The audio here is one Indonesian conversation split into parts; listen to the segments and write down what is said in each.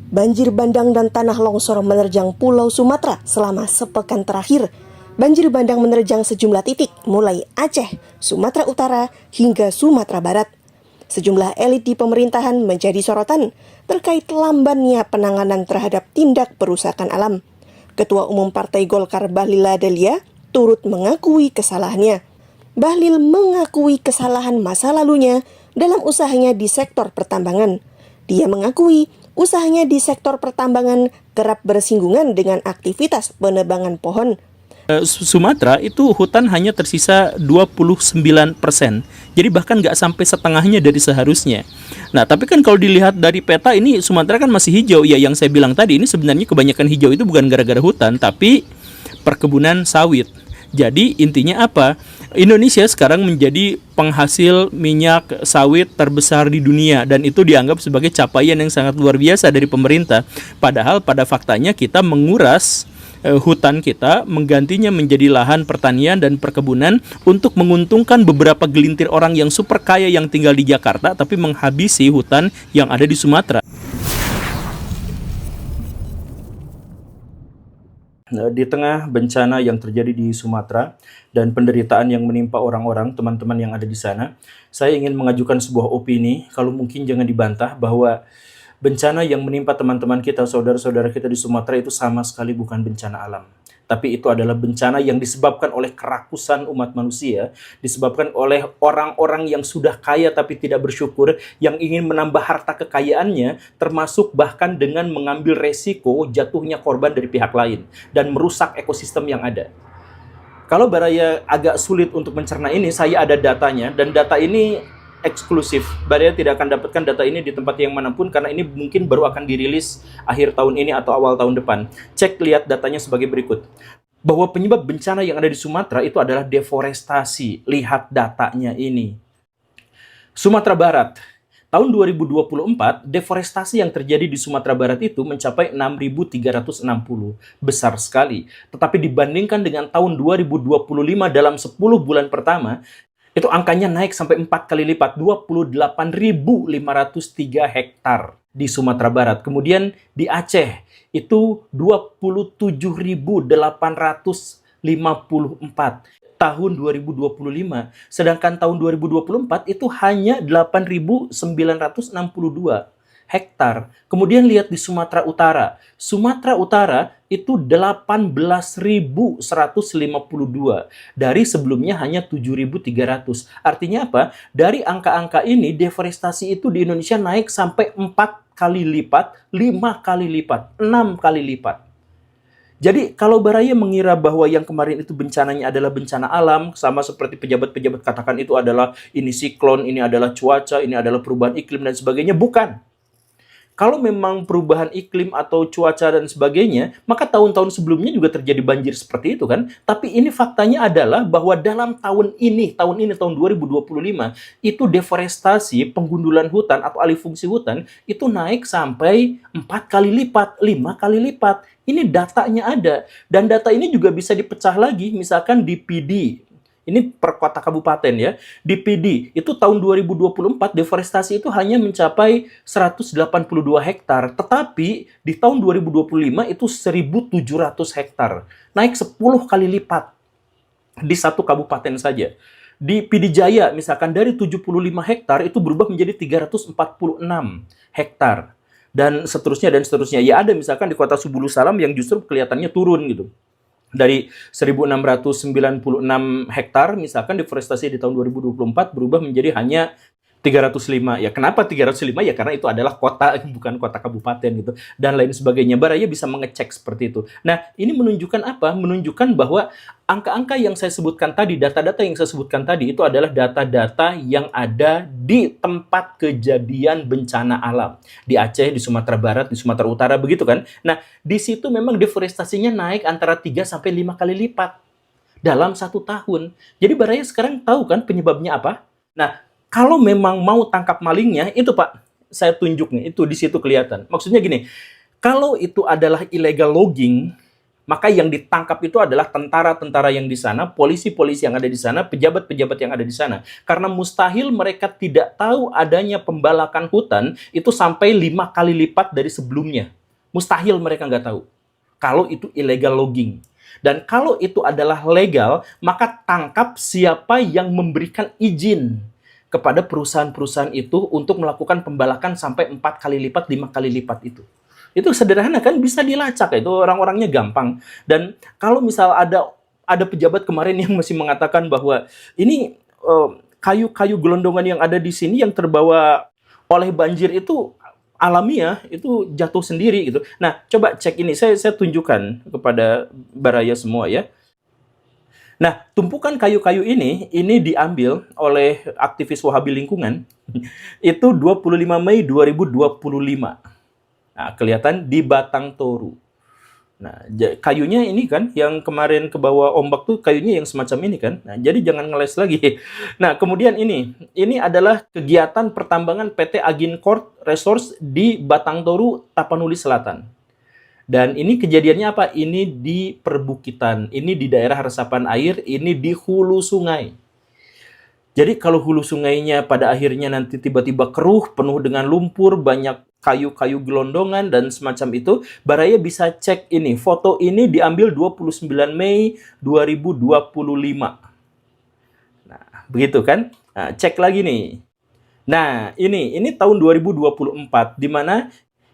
Banjir bandang dan tanah longsor menerjang Pulau Sumatera selama sepekan terakhir. Banjir bandang menerjang sejumlah titik, mulai Aceh, Sumatera Utara, hingga Sumatera Barat. Sejumlah elit di pemerintahan menjadi sorotan terkait lambannya penanganan terhadap tindak perusakan alam. Ketua Umum Partai Golkar Bahlil Lahadalia turut mengakui kesalahannya. Bahlil mengakui kesalahan masa lalunya dalam usahanya di sektor pertambangan. Dia mengakui usahanya di sektor pertambangan kerap bersinggungan dengan aktivitas penebangan pohon. Sumatera itu hutan hanya tersisa 29%. Jadi bahkan nggak sampai setengahnya dari seharusnya. Nah, tapi kan kalau dilihat dari peta ini Sumatera kan masih hijau. Ya, yang saya bilang tadi ini sebenarnya kebanyakan hijau itu bukan gara-gara hutan, tapi perkebunan sawit. Jadi intinya apa? Indonesia sekarang menjadi penghasil minyak sawit terbesar di dunia dan itu dianggap sebagai capaian yang sangat luar biasa dari pemerintah. Padahal pada faktanya kita menguras hutan kita, menggantinya menjadi lahan pertanian dan perkebunan untuk menguntungkan beberapa gelintir orang yang super kaya yang tinggal di Jakarta tapi menghabisi hutan yang ada di Sumatera. Di tengah bencana yang terjadi di Sumatera dan penderitaan yang menimpa orang-orang, teman-teman yang ada di sana, saya ingin mengajukan sebuah opini, kalau mungkin jangan dibantah, bahwa bencana yang menimpa teman-teman kita, saudara-saudara kita di Sumatera itu sama sekali bukan bencana alam. Tapi itu adalah bencana yang disebabkan oleh kerakusan umat manusia, disebabkan oleh orang-orang yang sudah kaya tapi tidak bersyukur, yang ingin menambah harta kekayaannya, termasuk bahkan dengan mengambil resiko jatuhnya korban dari pihak lain, dan merusak ekosistem yang ada. Kalau Baraya agak sulit untuk mencerna ini, saya ada datanya, dan data ini eksklusif. Baraya tidak akan dapatkan data ini di tempat yang manapun karena ini mungkin baru akan dirilis akhir tahun ini atau awal tahun depan. Cek lihat datanya sebagai berikut. Bahwa penyebab bencana yang ada di Sumatera itu adalah deforestasi. Lihat datanya ini. Sumatera Barat. Tahun 2024, deforestasi yang terjadi di Sumatera Barat itu mencapai 6.360. Besar sekali. Tetapi dibandingkan dengan tahun 2025 dalam 10 bulan pertama, itu angkanya naik sampai 4 kali lipat, 28.503 hektar di Sumatera Barat. Kemudian di Aceh itu 27.854 tahun 2025. Sedangkan tahun 2024 itu hanya 8.962 hektar. Kemudian lihat di Sumatera Utara. Sumatera Utara itu 18.152 dari sebelumnya hanya 7.300. Artinya apa? Dari angka-angka ini deforestasi itu di Indonesia naik sampai 4 kali lipat, 5 kali lipat, 6 kali lipat. Jadi kalau Baraya mengira bahwa yang kemarin itu bencananya adalah bencana alam, sama seperti pejabat-pejabat katakan itu adalah ini siklon, ini adalah cuaca, ini adalah perubahan iklim dan sebagainya, bukan. Kalau memang perubahan iklim atau cuaca dan sebagainya, maka tahun-tahun sebelumnya juga terjadi banjir seperti itu kan. Tapi ini faktanya adalah bahwa dalam tahun ini, tahun 2025, itu deforestasi, penggundulan hutan atau alih fungsi hutan, itu naik sampai 4 kali lipat, 5 kali lipat. Ini datanya ada. Dan data ini juga bisa dipecah lagi, misalkan di PD. Ini per kota kabupaten ya. Di PD, itu tahun 2024 deforestasi itu hanya mencapai 182 hektar. Tetapi di tahun 2025 itu 1.700 hektar. Naik 10 kali lipat di satu kabupaten saja. Di PD Jaya misalkan dari 75 hektar itu berubah menjadi 346 hektar. Dan seterusnya dan seterusnya. Ya ada misalkan di kota Subulu Salam yang justru kelihatannya turun gitu. Dari 1.696 hektar, misalkan deforestasi di tahun 2024 berubah menjadi hanya 305. Ya, kenapa 305? Ya, karena itu adalah kota, bukan kota kabupaten gitu. Dan lain sebagainya. Baraya bisa mengecek seperti itu. Nah, ini menunjukkan apa? Menunjukkan bahwa angka-angka yang saya sebutkan tadi, data-data yang saya sebutkan tadi, itu adalah data-data yang ada di tempat kejadian bencana alam. Di Aceh, di Sumatera Barat, di Sumatera Utara, begitu kan? Nah, di situ memang deforestasinya naik antara 3-5 kali lipat dalam 1 tahun. Jadi Baraya sekarang tahu kan penyebabnya apa? Nah, kalau memang mau tangkap malingnya, itu Pak, saya tunjuk nih, itu di situ kelihatan. Maksudnya gini, kalau itu adalah illegal logging, Maka yang ditangkap itu adalah tentara-tentara yang di sana, polisi-polisi yang ada di sana, pejabat-pejabat yang ada di sana. Karena mustahil mereka tidak tahu adanya pembalakan hutan itu sampai 5 kali lipat dari sebelumnya. Mustahil mereka nggak tahu. Kalau itu illegal logging. Dan kalau itu adalah legal, maka tangkap siapa yang memberikan izin kepada perusahaan-perusahaan itu untuk melakukan pembalakan sampai 4 kali lipat, 5 kali lipat itu. Itu sederhana kan, bisa dilacak, itu orang-orangnya gampang. Dan kalau misal ada pejabat kemarin yang masih mengatakan bahwa ini kayu-kayu gelondongan yang ada di sini yang terbawa oleh banjir itu alamiah, itu jatuh sendiri gitu. Nah, coba cek ini, saya tunjukkan kepada baraya semua ya. Nah, tumpukan kayu-kayu ini diambil oleh aktivis Wahabi lingkungan itu 25 Mei 2025. Nah, kelihatan di Batang Toru. Nah, kayunya ini kan yang kemarin ke bawah ombak tuh kayunya yang semacam ini kan. Nah, jadi jangan ngeles lagi. Nah, kemudian ini adalah kegiatan pertambangan PT Agincourt Resource di Batang Toru, Tapanuli Selatan. Dan ini kejadiannya apa? Ini di perbukitan, ini di daerah resapan air, ini di hulu sungai. Jadi kalau hulu sungainya pada akhirnya nanti tiba-tiba keruh, penuh dengan lumpur, banyak kayu-kayu gelondongan dan semacam itu, baraya bisa cek ini. Foto ini diambil 29 Mei 2025. Nah, begitu kan? Nah, cek lagi nih. Nah, ini tahun 2024, di mana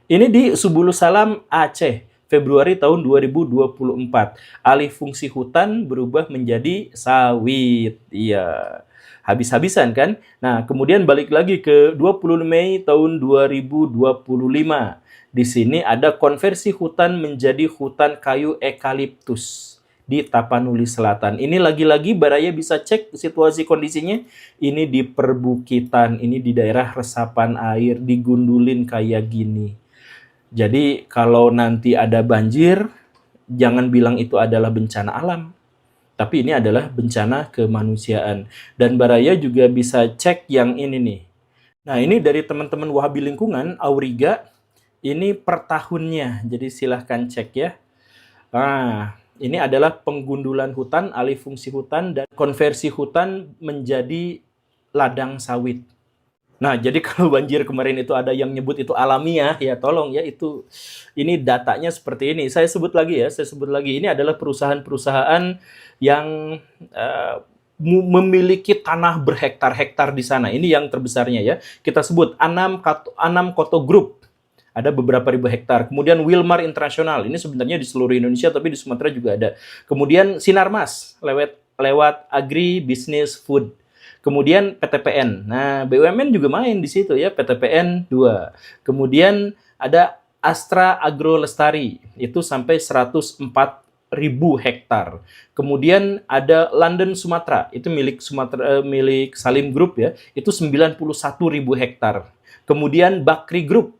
ini di Subulus Salam, Aceh, Februari tahun 2024. Alih fungsi hutan berubah menjadi sawit. Iya. Habis-habisan kan? Nah, kemudian balik lagi ke 20 Mei tahun 2025. Di sini ada konversi hutan menjadi hutan kayu eukaliptus di Tapanuli Selatan. Ini lagi-lagi baraya bisa cek situasi kondisinya. Ini di perbukitan, ini di daerah resapan air, digundulin kayak gini. Jadi kalau nanti ada banjir, jangan bilang itu adalah bencana alam. Tapi ini adalah bencana kemanusiaan. Dan baraya juga bisa cek yang ini nih. Nah, ini dari teman-teman Wahabi lingkungan, Auriga. Ini per tahunnya. Jadi silahkan cek ya. Nah, ini adalah penggundulan hutan, alih fungsi hutan, dan konversi hutan menjadi ladang sawit. Nah, jadi kalau banjir kemarin itu ada yang nyebut itu alamiah, ya tolong ya, ini datanya seperti ini. Saya sebut lagi. Ini adalah perusahaan-perusahaan yang memiliki tanah berhektar-hektar di sana. Ini yang terbesarnya ya. Kita sebut Anam Koto Group. Ada beberapa ribu hektar. Kemudian Wilmar Internasional. Ini sebenarnya di seluruh Indonesia, tapi di Sumatera juga ada. Kemudian Sinarmas, lewat Agri Business Food. Kemudian PTPN. Nah, BUMN juga main di situ ya, PTPN 2. Kemudian ada Astra Agro Lestari, itu sampai 104.000 hektar. Kemudian ada London Sumatera, itu milik Salim Group ya, itu 91.000 hektar. Kemudian Bakri Group,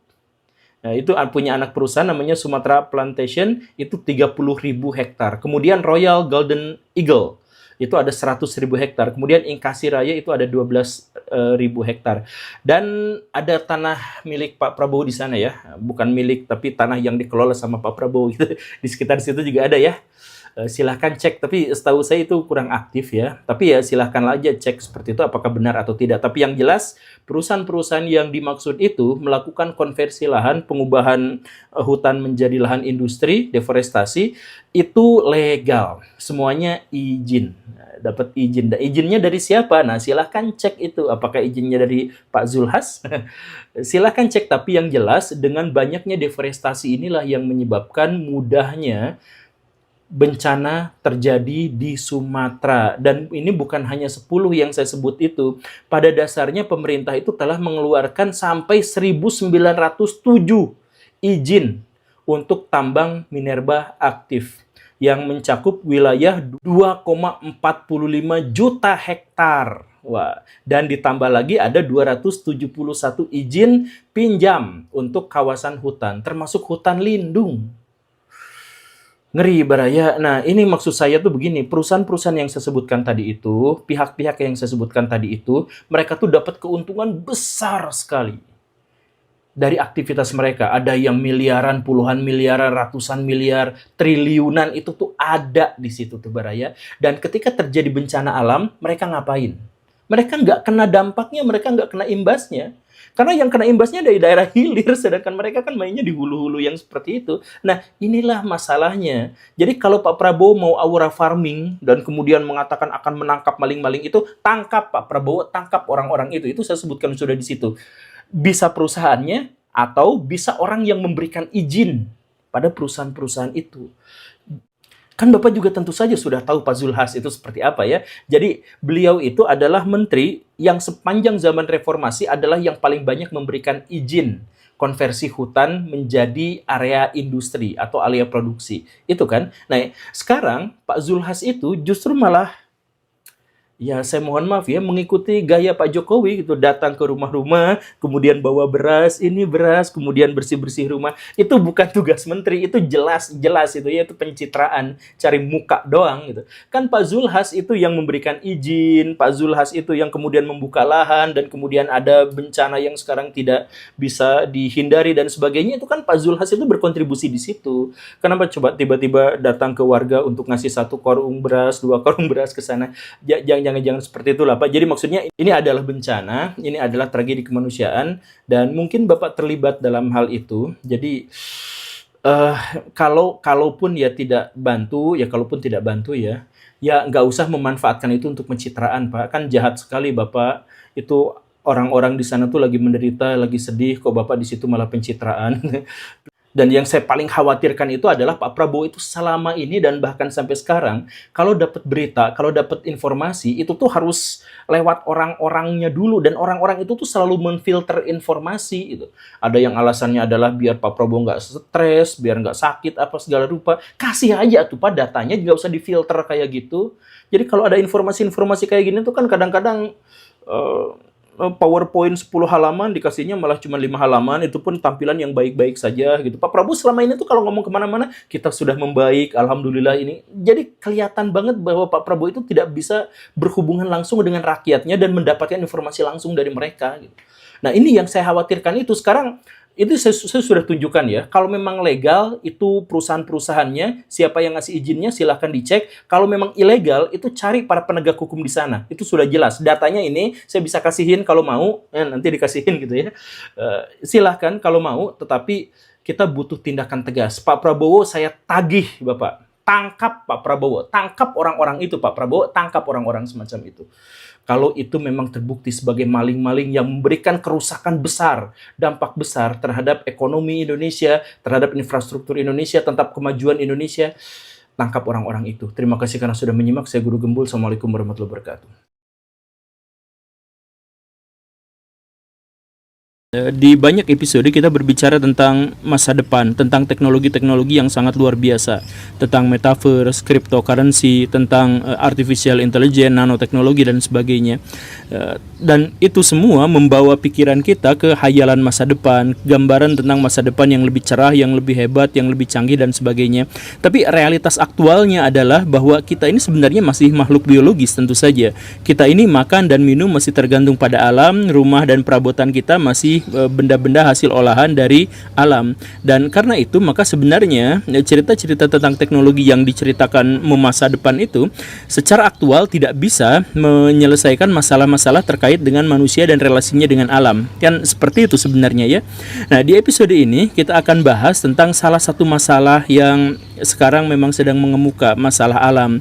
nah, itu punya anak perusahaan namanya Sumatera Plantation, itu 30.000 hektar. Kemudian Royal Golden Eagle, itu ada 100.000 hektar. Kemudian Inkasi Raya itu ada 12.000 hektar. Dan ada tanah milik Pak Prabowo di sana ya. Bukan milik, tapi tanah yang dikelola sama Pak Prabowo gitu. Di sekitar situ juga ada ya. Silahkan cek, tapi setahu saya itu kurang aktif ya. Tapi ya silahkan aja cek seperti itu apakah benar atau tidak. Tapi yang jelas perusahaan-perusahaan yang dimaksud itu melakukan konversi lahan, pengubahan hutan menjadi lahan industri, deforestasi, itu legal. Semuanya izin. Dapat izin. Izinnya dari siapa? Nah, silahkan cek itu. Apakah izinnya dari Pak Zulhas? Silahkan cek, tapi yang jelas dengan banyaknya deforestasi inilah yang menyebabkan mudahnya bencana terjadi di Sumatera. Dan ini bukan hanya 10 yang saya sebut itu. Pada dasarnya pemerintah itu telah mengeluarkan sampai 1907 izin untuk tambang minerba aktif yang mencakup wilayah 2,45 juta hektar. Wah, dan ditambah lagi ada 271 izin pinjam untuk kawasan hutan, termasuk hutan lindung. Ngeri baraya. Nah, ini maksud saya tuh begini, perusahaan-perusahaan yang saya sebutkan tadi itu, pihak-pihak yang saya sebutkan tadi itu, mereka tuh dapat keuntungan besar sekali. dari aktivitas mereka. Ada yang miliaran, puluhan miliaran, ratusan miliar, triliunan, itu tuh ada di situ tuh Baraya. Dan ketika terjadi bencana alam, mereka ngapain? Mereka nggak kena dampaknya, mereka nggak kena imbasnya. Karena yang kena imbasnya dari daerah hilir, sedangkan mereka kan mainnya di hulu-hulu yang seperti itu. Nah, inilah masalahnya. Jadi kalau Pak Prabowo mau aura farming dan kemudian mengatakan akan menangkap maling-maling itu, tangkap Pak Prabowo, tangkap orang-orang itu. Itu saya sebutkan sudah di situ. Bisa perusahaannya atau bisa orang yang memberikan izin pada perusahaan-perusahaan itu. Kan Bapak juga tentu saja sudah tahu Pak Zulhas itu seperti apa ya. Jadi beliau itu adalah menteri yang sepanjang zaman reformasi adalah yang paling banyak memberikan izin konversi hutan menjadi area industri atau area produksi. Itu kan. Nah, sekarang Pak Zulhas itu justru malah, ya saya mohon maaf ya, mengikuti gaya Pak Jokowi gitu, datang ke rumah-rumah, kemudian bawa beras, ini beras, kemudian bersih-bersih rumah. Itu bukan tugas menteri, itu jelas itu ya, itu pencitraan, cari muka doang gitu. Kan Pak Zulhas itu yang memberikan izin, Pak Zulhas itu yang kemudian membuka lahan, dan kemudian ada bencana yang sekarang tidak bisa dihindari dan sebagainya, itu kan Pak Zulhas itu berkontribusi di situ. Kenapa coba tiba-tiba datang ke warga untuk ngasih 1 karung beras, 2 karung beras ke sana? Jangan seperti itulah Pak. Jadi maksudnya ini adalah bencana, ini adalah tragedi kemanusiaan, dan mungkin Bapak terlibat dalam hal itu. Jadi kalaupun tidak bantu ya nggak usah memanfaatkan itu untuk pencitraan Pak. Kan jahat sekali Bapak. Itu orang-orang di sana tuh lagi menderita, lagi sedih, kok Bapak di situ malah pencitraan. Dan yang saya paling khawatirkan itu adalah Pak Prabowo itu selama ini dan bahkan sampai sekarang, kalau dapat berita, kalau dapat informasi, itu tuh harus lewat orang-orangnya dulu. Dan orang-orang itu tuh selalu menfilter informasi. Gitu. Ada yang alasannya adalah biar Pak Prabowo nggak stres, biar nggak sakit, apa segala rupa. Kasih aja tuh Pak datanya, nggak usah difilter kayak gitu. Jadi kalau ada informasi-informasi kayak gini tuh kan kadang-kadang PowerPoint 10 halaman dikasihnya malah cuma 5 halaman, itu pun tampilan yang baik-baik saja gitu. Pak Prabowo selama ini tuh kalau ngomong kemana-mana, kita sudah membaik, alhamdulillah ini. Jadi kelihatan banget bahwa Pak Prabowo itu tidak bisa berhubungan langsung dengan rakyatnya dan mendapatkan informasi langsung dari mereka. Gitu. Nah ini yang saya khawatirkan itu sekarang. Itu saya sudah tunjukkan ya, kalau memang legal, itu perusahaan-perusahaannya, siapa yang ngasih izinnya, silahkan dicek. Kalau memang ilegal, itu cari para penegak hukum di sana. Itu sudah jelas. Datanya ini, saya bisa kasihin kalau mau, nanti dikasihin gitu ya. Silahkan kalau mau, tetapi kita butuh tindakan tegas. Pak Prabowo, saya tagih Bapak. Tangkap Pak Prabowo, tangkap orang-orang itu Pak Prabowo, tangkap orang-orang semacam itu. Kalau itu memang terbukti sebagai maling-maling yang memberikan kerusakan besar, dampak besar terhadap ekonomi Indonesia, terhadap infrastruktur Indonesia, terhadap kemajuan Indonesia, tangkap orang-orang itu. Terima kasih karena sudah menyimak. Saya Guru Gembul. Assalamualaikum warahmatullahi wabarakatuh. Di banyak episode kita berbicara tentang masa depan, tentang teknologi-teknologi yang sangat luar biasa, tentang metaverse, cryptocurrency, tentang artificial intelligence, nanoteknologi dan sebagainya. Dan itu semua membawa pikiran kita ke hayalan masa depan, gambaran tentang masa depan yang lebih cerah, yang lebih hebat, yang lebih canggih dan sebagainya. Tapi realitas aktualnya adalah bahwa kita ini sebenarnya masih makhluk biologis tentu saja. Kita ini makan dan minum masih tergantung pada alam, rumah dan perabotan kita masih benda-benda hasil olahan dari alam. Dan karena itu maka sebenarnya cerita-cerita tentang teknologi yang diceritakan masa depan itu secara aktual tidak bisa menyelesaikan masalah-masalah terkait dengan manusia dan relasinya dengan alam. Kan seperti itu sebenarnya ya. Nah, di episode ini kita akan bahas tentang salah satu masalah yang sekarang memang sedang mengemuka, masalah alam.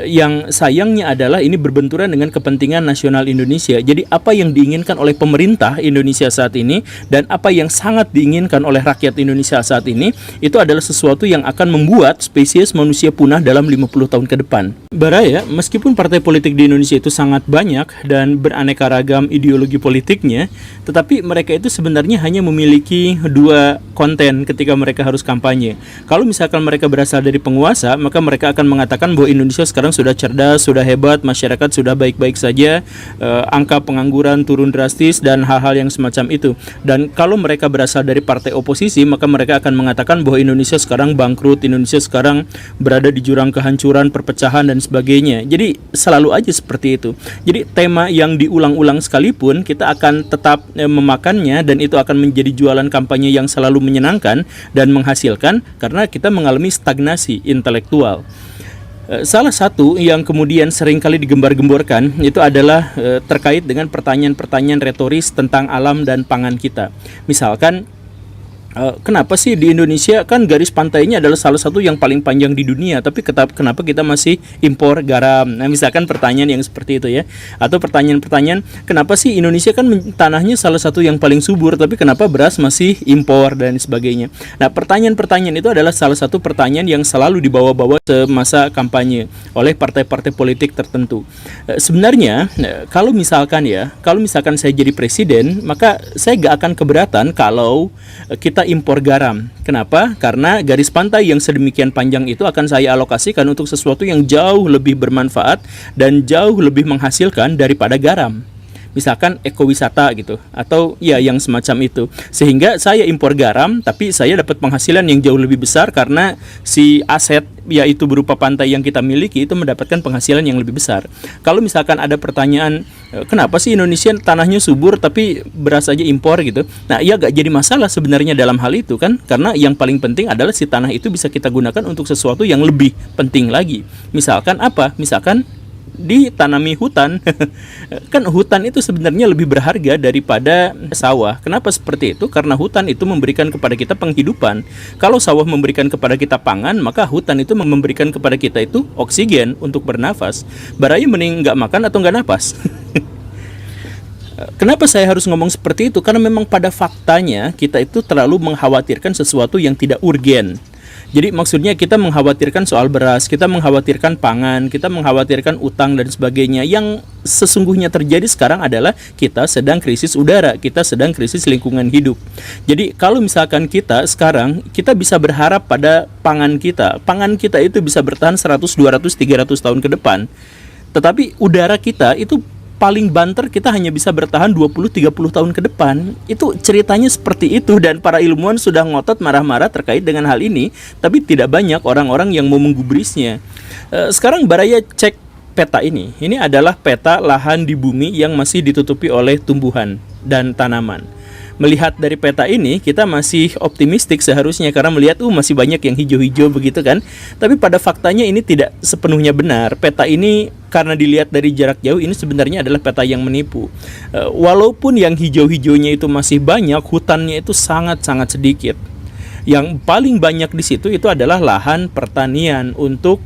Yang sayangnya adalah ini berbenturan dengan kepentingan nasional Indonesia. Jadi apa yang diinginkan oleh pemerintah Indonesia saat ini dan apa yang sangat diinginkan oleh rakyat Indonesia saat ini, itu adalah sesuatu yang akan membuat spesies manusia punah dalam 50 tahun ke depan. Baraya, meskipun partai politik di Indonesia itu sangat banyak dan beraneka ragam ideologi politiknya, tetapi mereka itu sebenarnya hanya memiliki 2 konten ketika mereka harus kampanye. Kalau misalkan mereka berasal dari penguasa, maka mereka akan mengatakan bahwa Indonesia sekarang sudah cerdas, sudah hebat, masyarakat sudah baik-baik saja, angka pengangguran turun drastis dan hal-hal yang semacam itu. Dan kalau mereka berasal dari partai oposisi, maka mereka akan mengatakan bahwa Indonesia sekarang bangkrut, Indonesia sekarang berada di jurang kehancuran, perpecahan dan sebagainya. Jadi selalu aja seperti itu. Jadi tema yang diulang-ulang sekalipun kita akan tetap memakannya, dan itu akan menjadi jualan kampanye yang selalu menyenangkan dan menghasilkan karena kita mengalami stagnasi intelektual. Salah satu yang kemudian seringkali digembar-gemborkan itu adalah terkait dengan pertanyaan-pertanyaan retoris tentang alam dan pangan kita. Misalkan, kenapa sih di Indonesia kan garis pantainya adalah salah satu yang paling panjang di dunia, tapi kenapa kita masih impor garam? Nah, misalkan pertanyaan yang seperti itu ya. Atau pertanyaan-pertanyaan, kenapa sih Indonesia kan tanahnya salah satu yang paling subur, tapi kenapa beras masih impor dan sebagainya. Nah, pertanyaan-pertanyaan itu adalah salah satu pertanyaan yang selalu dibawa-bawa semasa kampanye oleh partai-partai politik tertentu. Sebenarnya kalau misalkan saya jadi presiden, maka saya gak akan keberatan kalau kita impor garam. Kenapa? Karena garis pantai yang sedemikian panjang itu akan saya alokasikan untuk sesuatu yang jauh lebih bermanfaat dan jauh lebih menghasilkan daripada garam. Misalkan ekowisata gitu, atau ya yang semacam itu. Sehingga saya impor garam, tapi saya dapat penghasilan yang jauh lebih besar karena si aset, yaitu berupa pantai yang kita miliki, itu mendapatkan penghasilan yang lebih besar. Kalau misalkan ada pertanyaan, kenapa sih Indonesia tanahnya subur tapi beras aja impor gitu? Nah, ya gak jadi masalah sebenarnya dalam hal itu kan, karena yang paling penting adalah si tanah itu bisa kita gunakan untuk sesuatu yang lebih penting lagi. Misalkan apa? Misalkan ditanami hutan. Kan hutan itu sebenarnya lebih berharga daripada sawah. Kenapa seperti itu? Karena hutan itu memberikan kepada kita penghidupan. Kalau sawah memberikan kepada kita pangan, maka hutan itu memberikan kepada kita itu oksigen untuk bernafas. Baraya mending nggak makan atau nggak napas. Kenapa saya harus ngomong seperti itu? Karena memang pada faktanya kita itu terlalu mengkhawatirkan sesuatu yang tidak urgen. Jadi maksudnya kita mengkhawatirkan soal beras, kita mengkhawatirkan pangan, kita mengkhawatirkan utang dan sebagainya. Yang sesungguhnya terjadi sekarang adalah kita sedang krisis udara, kita sedang krisis lingkungan hidup. Jadi kalau misalkan kita sekarang, kita bisa berharap pada pangan kita. Pangan kita itu bisa bertahan 100, 200, 300 tahun ke depan. Tetapi udara kita itu paling banter kita hanya bisa bertahan 20-30 tahun ke depan. Itu ceritanya seperti itu, dan para ilmuwan sudah ngotot marah-marah terkait dengan hal ini, tapi tidak banyak orang-orang yang mau menggubrisnya. Sekarang Baraya cek peta ini. Ini adalah peta lahan di bumi yang masih ditutupi oleh tumbuhan dan tanaman. Melihat dari peta ini, kita masih optimistik seharusnya karena melihat masih banyak yang hijau-hijau begitu kan. Tapi pada faktanya ini tidak sepenuhnya benar. Peta ini karena dilihat dari jarak jauh, ini sebenarnya adalah peta yang menipu. Walaupun yang hijau-hijaunya itu masih banyak, hutannya itu sangat-sangat sedikit. Yang paling banyak di situ itu adalah lahan pertanian untuk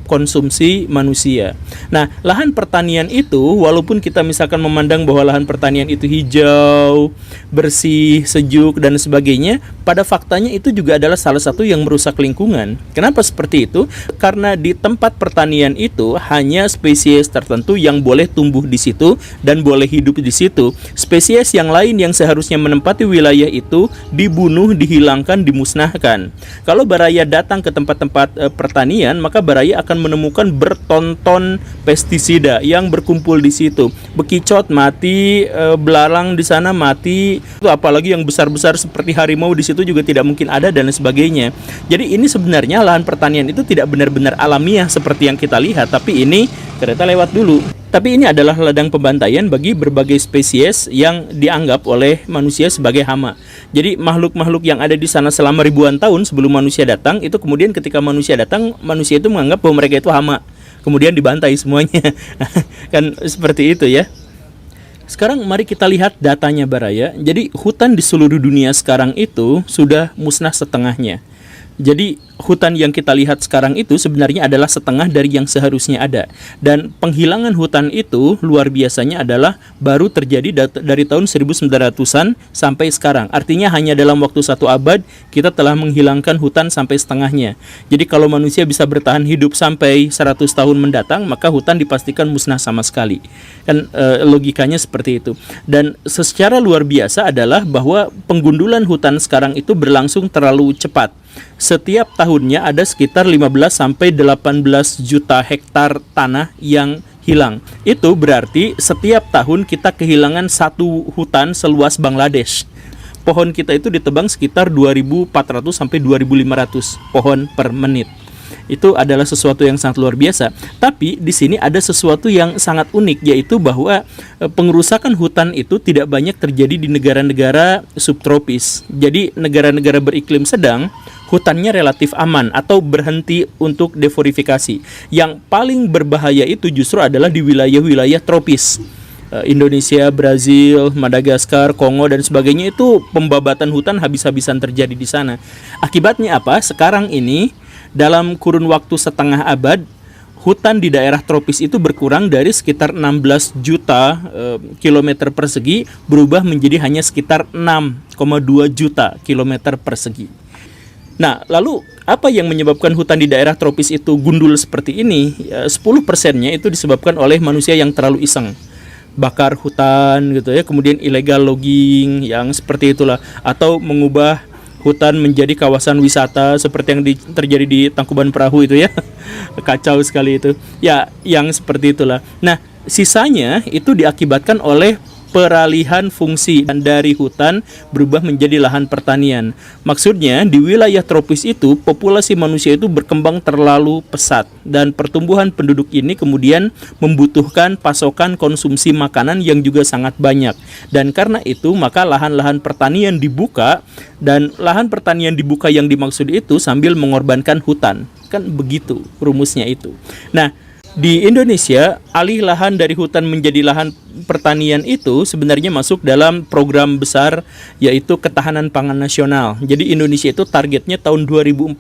konsumsi manusia. Nah, lahan pertanian itu, walaupun kita misalkan memandang bahwa lahan pertanian itu hijau, bersih, sejuk, dan sebagainya, pada faktanya itu juga adalah salah satu yang merusak lingkungan. Kenapa seperti itu? Karena di tempat pertanian itu hanya spesies tertentu yang boleh tumbuh di situ dan boleh hidup di situ. Spesies yang lain yang seharusnya menempati wilayah itu dibunuh, dihilangkan, dimusnahkan. Kalau Baraya datang ke tempat-tempat pertanian, maka Baraya akan menemukan bertonton pestisida yang berkumpul di situ. Bekicot mati, belalang di sana mati, itu apalagi yang besar-besar seperti harimau di situ juga tidak mungkin ada dan sebagainya. Jadi ini sebenarnya lahan pertanian itu tidak benar-benar alamiah seperti yang kita lihat, tapi ini kereta lewat dulu. Tapi ini adalah ladang pembantaian bagi berbagai spesies yang dianggap oleh manusia sebagai hama. Jadi makhluk-makhluk yang ada di sana selama ribuan tahun sebelum manusia datang, itu kemudian ketika manusia datang, manusia itu menganggap bahwa mereka itu hama. Kemudian dibantai semuanya. Kan seperti itu ya. Sekarang mari kita lihat datanya Baraya. Jadi hutan di seluruh dunia sekarang itu sudah musnah setengahnya. Jadi hutan yang kita lihat sekarang itu sebenarnya adalah setengah dari yang seharusnya ada. Dan penghilangan hutan itu luar biasanya adalah baru terjadi dari tahun 1900-an sampai sekarang. Artinya hanya dalam waktu 1 abad kita telah menghilangkan hutan sampai setengahnya. Jadi kalau manusia bisa bertahan hidup sampai 100 tahun mendatang, maka hutan dipastikan musnah sama sekali. Kan logikanya seperti itu. Dan secara luar biasa adalah bahwa penggundulan hutan sekarang itu berlangsung terlalu cepat. Setiap tahunnya ada sekitar 15 sampai 18 juta hektar tanah yang hilang. Itu berarti setiap tahun kita kehilangan satu hutan seluas Bangladesh. Pohon kita itu ditebang sekitar 2.400 sampai 2.500 pohon per menit. Itu adalah sesuatu yang sangat luar biasa. Tapi di sini ada sesuatu yang sangat unik, yaitu bahwa pengerusakan hutan itu tidak banyak terjadi di negara-negara subtropis. Jadi negara-negara beriklim sedang, hutannya relatif aman atau berhenti untuk deforestifikasi. Yang paling berbahaya itu justru adalah di wilayah-wilayah tropis. Indonesia, Brazil, Madagaskar, Kongo dan sebagainya, itu pembabatan hutan habis-habisan terjadi di sana. Akibatnya apa? Sekarang ini dalam kurun waktu setengah abad, hutan di daerah tropis itu berkurang dari sekitar 16 juta kilometer persegi berubah menjadi hanya sekitar 6,2 juta kilometer persegi. Nah, lalu apa yang menyebabkan hutan di daerah tropis itu gundul seperti ini? 10%-nya itu disebabkan oleh manusia yang terlalu iseng. Bakar hutan gitu ya, kemudian illegal logging yang seperti itulah, atau mengubah hutan menjadi kawasan wisata seperti yang terjadi di Tangkuban Perahu itu ya. Kacau sekali itu. Ya, yang seperti itulah. Nah, sisanya itu diakibatkan oleh peralihan fungsi dari hutan berubah menjadi lahan pertanian. Maksudnya di wilayah tropis itu populasi manusia itu berkembang terlalu pesat dan pertumbuhan penduduk ini kemudian membutuhkan pasokan konsumsi makanan yang juga sangat banyak. Dan karena itu maka lahan-lahan pertanian dibuka, dan lahan pertanian dibuka yang dimaksud itu sambil mengorbankan hutan. Kan begitu rumusnya itu. Nah, di Indonesia, alih lahan dari hutan menjadi lahan pertanian itu sebenarnya masuk dalam program besar, yaitu ketahanan pangan nasional. Jadi Indonesia itu targetnya tahun 2045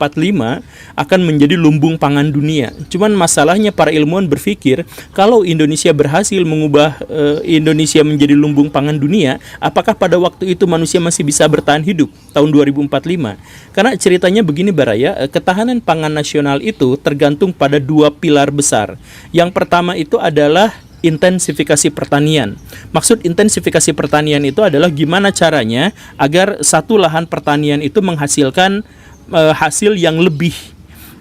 akan menjadi lumbung pangan dunia. Cuman masalahnya para ilmuwan berpikir, kalau Indonesia berhasil mengubah Indonesia menjadi lumbung pangan dunia, apakah pada waktu itu manusia masih bisa bertahan hidup tahun 2045? Karena ceritanya begini Baraya, ketahanan pangan nasional itu tergantung pada dua pilar besar. Yang pertama itu adalah intensifikasi pertanian. Maksud intensifikasi pertanian itu adalah gimana caranya agar satu lahan pertanian itu menghasilkan hasil yang lebih.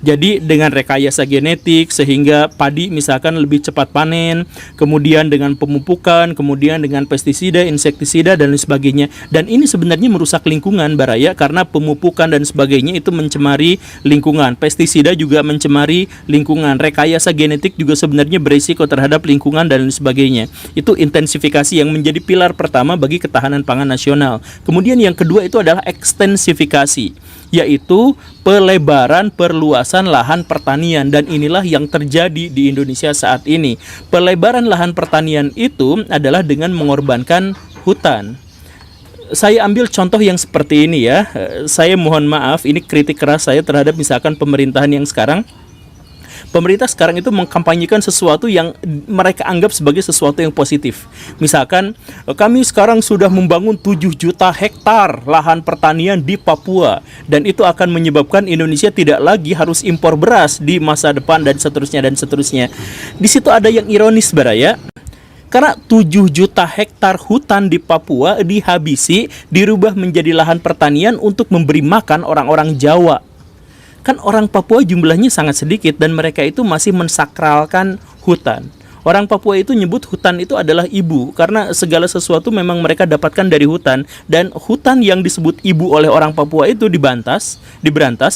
Jadi dengan rekayasa genetik sehingga padi misalkan lebih cepat panen, kemudian dengan pemupukan, kemudian dengan pestisida, insektisida dan lain sebagainya. Dan ini sebenarnya merusak lingkungan Baraya, karena pemupukan dan sebagainya itu mencemari lingkungan. Pestisida juga mencemari lingkungan. Rekayasa genetik juga sebenarnya berisiko terhadap lingkungan dan lain sebagainya. Itu intensifikasi yang menjadi pilar pertama bagi ketahanan pangan nasional. Kemudian yang kedua itu adalah ekstensifikasi, yaitu pelebaran perluasan lahan pertanian, dan inilah yang terjadi di Indonesia saat ini. Pelebaran lahan pertanian itu adalah dengan mengorbankan hutan. Saya ambil contoh yang seperti ini ya. Saya mohon maaf, ini kritik keras saya terhadap misalkan pemerintahan yang sekarang. Pemerintah sekarang itu mengkampanyekan sesuatu yang mereka anggap sebagai sesuatu yang positif. Misalkan, kami sekarang sudah membangun 7 juta hektar lahan pertanian di Papua, dan itu akan menyebabkan Indonesia tidak lagi harus impor beras di masa depan, dan seterusnya dan seterusnya. Di situ ada yang ironis Baraya. Karena 7 juta hektar hutan di Papua dihabisi, dirubah menjadi lahan pertanian untuk memberi makan orang-orang Jawa. Kan orang Papua jumlahnya sangat sedikit dan mereka itu masih mensakralkan hutan. Orang Papua itu nyebut hutan itu adalah ibu, karena segala sesuatu memang mereka dapatkan dari hutan. Dan hutan yang disebut ibu oleh orang Papua itu diberantas,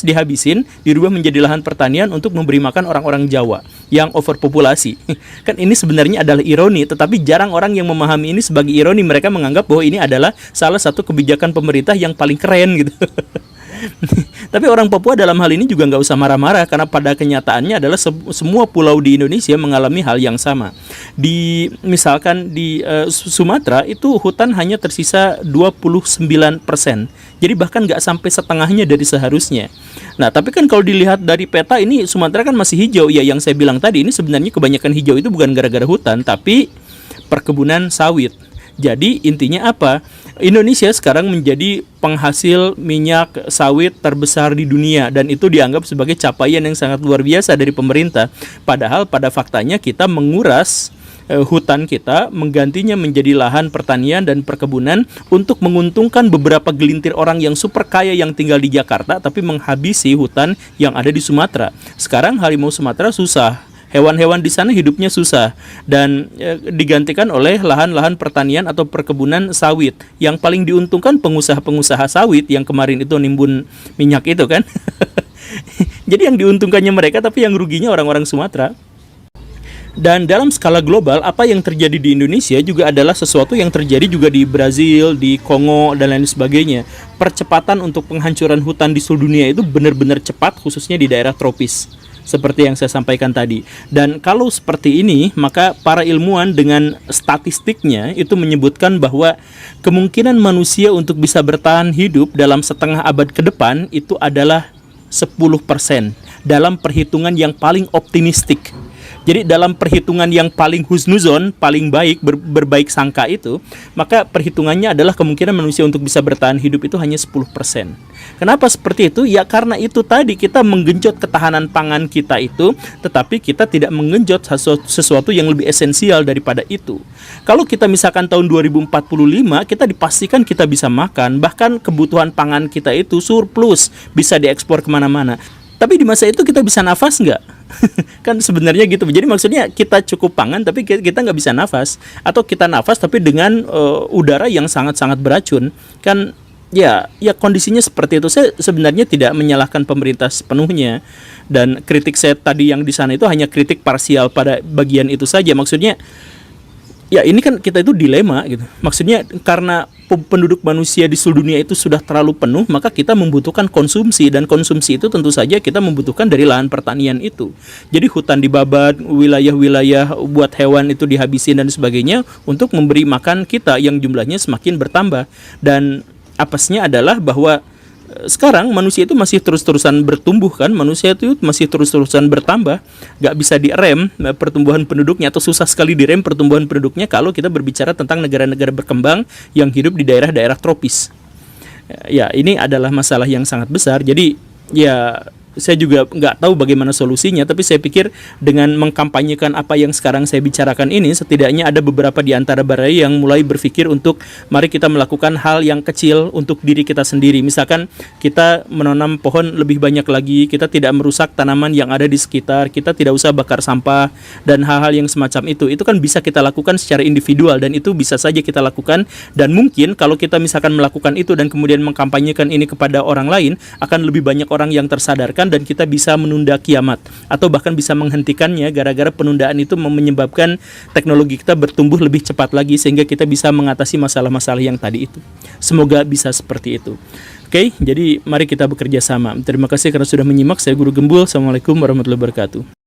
dihabisin, dirubah menjadi lahan pertanian untuk memberi makan orang-orang Jawa yang overpopulasi. Kan ini sebenarnya adalah ironi, tetapi jarang orang yang memahami ini sebagai ironi. Mereka menganggap bahwa ini adalah salah satu kebijakan pemerintah yang paling keren gitu. Tapi orang Papua dalam hal ini juga nggak usah marah-marah, karena pada kenyataannya adalah semua pulau di Indonesia mengalami hal yang sama. Misalkan di Sumatera itu hutan hanya tersisa 29%. Jadi bahkan nggak sampai setengahnya dari seharusnya. Nah, tapi kan kalau dilihat dari peta ini Sumatera kan masih hijau. Ya, yang saya bilang tadi ini sebenarnya kebanyakan hijau itu bukan gara-gara hutan, tapi perkebunan sawit. Jadi intinya apa? Indonesia sekarang menjadi penghasil minyak sawit terbesar di dunia, dan itu dianggap sebagai capaian yang sangat luar biasa dari pemerintah. Padahal pada faktanya kita menguras hutan kita, menggantinya menjadi lahan pertanian dan perkebunan untuk menguntungkan beberapa gelintir orang yang super kaya yang tinggal di Jakarta, tapi menghabisi hutan yang ada di Sumatera. Sekarang harimau Sumatera susah Hewan-hewan di sana hidupnya susah dan digantikan oleh lahan-lahan pertanian atau perkebunan sawit. Yang paling diuntungkan pengusaha-pengusaha sawit yang kemarin itu nimbun minyak itu kan. Jadi yang diuntungkannya mereka, tapi yang ruginya orang-orang Sumatera. Dan dalam skala global, apa yang terjadi di Indonesia juga adalah sesuatu yang terjadi juga di Brazil, di Kongo, dan lain sebagainya. Percepatan untuk penghancuran hutan di seluruh dunia itu benar-benar cepat, khususnya di daerah tropis, seperti yang saya sampaikan tadi. Dan kalau seperti ini, maka para ilmuwan dengan statistiknya itu menyebutkan bahwa kemungkinan manusia untuk bisa bertahan hidup dalam setengah abad ke depan itu adalah 10% dalam perhitungan yang paling optimistik. Jadi dalam perhitungan yang paling husnuzon, paling baik, berbaik sangka itu, maka perhitungannya adalah kemungkinan manusia untuk bisa bertahan hidup itu hanya 10%. Kenapa seperti itu? Ya karena itu tadi, kita menggenjot ketahanan pangan kita itu, tetapi kita tidak menggenjot sesuatu yang lebih esensial daripada itu. Kalau kita misalkan tahun 2045, kita dipastikan kita bisa makan, bahkan kebutuhan pangan kita itu surplus, bisa diekspor kemana-mana. Tapi di masa itu kita bisa nafas nggak? Kan sebenarnya gitu. Jadi maksudnya kita cukup pangan tapi kita nggak bisa nafas, atau kita nafas tapi dengan udara yang sangat-sangat beracun. Kan ya kondisinya seperti itu. Saya sebenarnya tidak menyalahkan pemerintah sepenuhnya, dan kritik saya tadi yang di sana itu hanya kritik parsial pada bagian itu saja. Maksudnya ya ini kan kita itu dilema gitu. Maksudnya karena penduduk manusia di seluruh dunia itu sudah terlalu penuh, maka kita membutuhkan konsumsi, dan konsumsi itu tentu saja kita membutuhkan dari lahan pertanian itu. Jadi hutan dibabat, wilayah-wilayah buat hewan itu dihabisin dan sebagainya untuk memberi makan kita yang jumlahnya semakin bertambah. Dan apesnya adalah bahwa sekarang manusia itu masih terus-terusan bertumbuh kan, manusia itu masih terus-terusan bertambah, nggak bisa direm pertumbuhan penduduknya, atau susah sekali direm pertumbuhan penduduknya kalau kita berbicara tentang negara-negara berkembang yang hidup di daerah-daerah tropis. Ya ini adalah masalah yang sangat besar. Jadi ya saya juga nggak tahu bagaimana solusinya, tapi saya pikir dengan mengkampanyekan apa yang sekarang saya bicarakan ini, setidaknya ada beberapa di antara barai yang mulai berpikir untuk mari kita melakukan hal yang kecil untuk diri kita sendiri. Misalkan kita menanam pohon lebih banyak lagi, kita tidak merusak tanaman yang ada di sekitar, kita tidak usah bakar sampah, dan hal-hal yang semacam itu kan bisa kita lakukan secara individual, dan itu bisa saja kita lakukan. Dan mungkin kalau kita misalkan melakukan itu dan kemudian mengkampanyekan ini kepada orang lain, akan lebih banyak orang yang tersadarkan, dan kita bisa menunda kiamat, atau bahkan bisa menghentikannya gara-gara penundaan itu menyebabkan teknologi kita bertumbuh lebih cepat lagi, sehingga kita bisa mengatasi masalah-masalah yang tadi itu. Semoga bisa seperti itu. Oke, jadi mari kita bekerja sama. Terima kasih karena sudah menyimak. Saya Guru Gembul. Assalamualaikum warahmatullahi wabarakatuh.